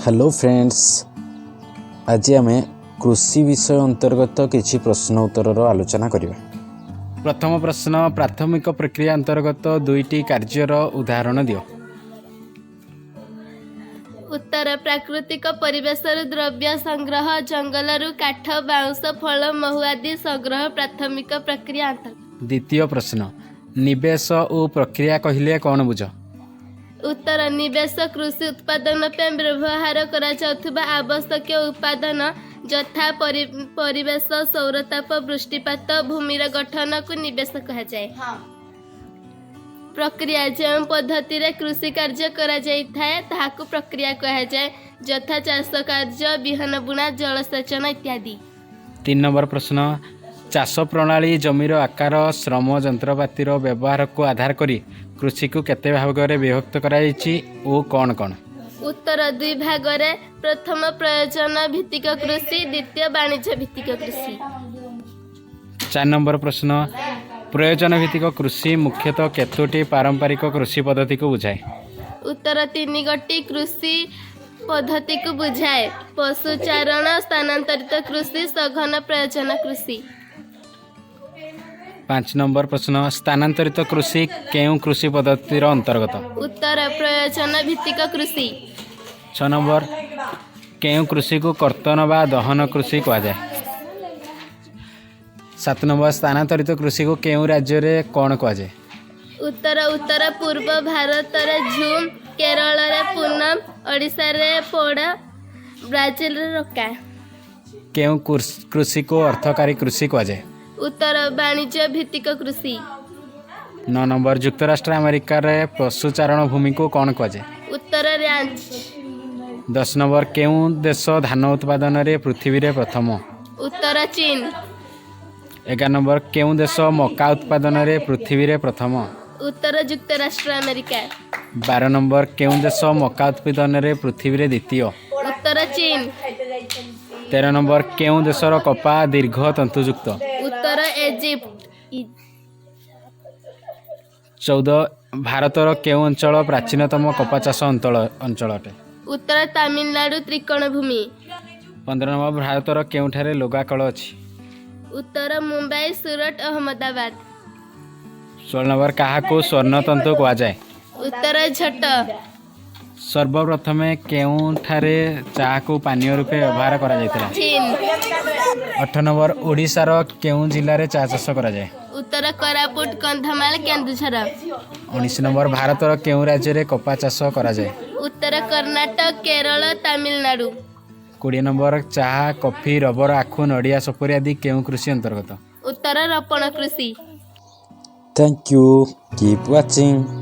Hello friends, आज आम कृषि विषय अंतर्गत किसी प्रश्न उत्तर आलोचना करिबा। प्रथम प्रश्न, प्राथमिक प्रक्रिया अंतर्गत दुईटी कार्यर उदाहरण दियो। उत्तर प्राकृतिक परिवेश द्रव्य संग्रह, जंगल काठ, बाउंश, फल, महु आदि संग्रह प्राथमिक प्रक्रिया अंतर्गत। द्वितीय प्रश्न, निवेश और प्रक्रिया कहले कौन बुझ? उत्तर निवेश कृषि उत्पादन पे व्यवहार करा जाउथबा आवश्यक उत्पादन यथा परिवेश, सौरताप, वृष्टिपात, भूमिर गठन को निवेश कहा जाए। प्रक्रिया जो पद्धति रे कृषि कार्य करा जाय थाए ताहाकु प्रक्रिया कहा जाए, यथा चाष कार्य, बिहन बुणा, जलसेचन इत्यादि। 3 नंबर प्रश्न, चाष प्रणाली जमीर आकार, श्रम, जंत्रपातिर व्यवहार को आधार करी कृषि को केते भाग में विभक्त कराइछि ओ कौन कौन? उत्तर 2 भाग रे, प्रथम प्रयोजन भित्तिक कृषि, द्वितीय वाणिज्य भित्तिक कृषि। 4 नंबर प्रश्न, प्रयोजन भित्तिक कृषि मुख्यतः केतोटी पारंपरिक कृषि पद्धति को बुझाए? उत्तर 3 गोटी कृषि पद्धति को बुझाए, पशुचारण, स्थानांतरित कृषि, सघन प्रयोजन कृषि। 5 नंबर प्रश्न, स्थानांतरित कृषि केउं कृषि पद्धति अंतर्गत? उत्तर प्रयोजन भित्तिक कृषि। 6 नंबर, केउं कृषि को कर्तन व दहन कृषि कहा जाए? 7 नंबर, स्थानांतरित कृषि को केउं राज्य रे कौन कहा जाए? उत्तर पूर्व भारत रे झूम, केरल रे पूनम, ओडिशा रे पोड़ा, ब्राजील रे रोका। केउं कृषि को अर्थकारी कृषि कहा जाए? उत्तर वाणिज्य भित्तिक कृषि। 9 नंबर, युक्तराष्ट्र अमेरिका रे पशुचारण भूमि को कौन कहा जाए? उत्तर रैंच। 10 नंबर, केउं देश धान उत्पादन रे पृथ्वी रे प्रथम? उत्तर चीन। 11 नंबर, केउं देश मका उत्पादन रे पृथ्वी रे प्रथम? उत्तर युक्तराष्ट्र अमेरिका। 12 नंबर, केउं देश मका उत्पादन रे पृथ्वी रे द्वितीय? उत्तर चीन। 13 नंबर, केउं देशर कपा दीर्घ तंतुयुक्त? उत्तर इजिप्ट। 14, भारतर केउं अंचल प्राचीनतम कपा चाष अंचल अटे? उत्तर तमिलनाडु त्रिकोण भूमि। 15 नंबर, भारतर केउंठारे लोगा कल अछि? उत्तर मुंबई, सूरत, अहमदाबाद। 16 नंबर, काहाको स्वर्ण तंतु कहा जाए? उत्तर झट। सर्वप्रथमे केउंठारे चाह को पानीय रूपे व्यवहार करा जायतिला? चीन। 8 नंबर, ओडिशार केउं जिल्ला रे चाह चाष करा जाए? उत्तर कोरापुट, कंधमाल, केन्दुझर। 19 नंबर, भारतर केउं राज्य रे कपा चाष करा जाए? उत्तर कर्नाटक, केरल, तमिलनाडु। 20 नंबर, चाह, कॉफी, रबर, आखु, नड़िया, सपुरी आदि केउं कृषि अंतर्गत? उत्तर रोपण कृषि। Thank you, keep watching.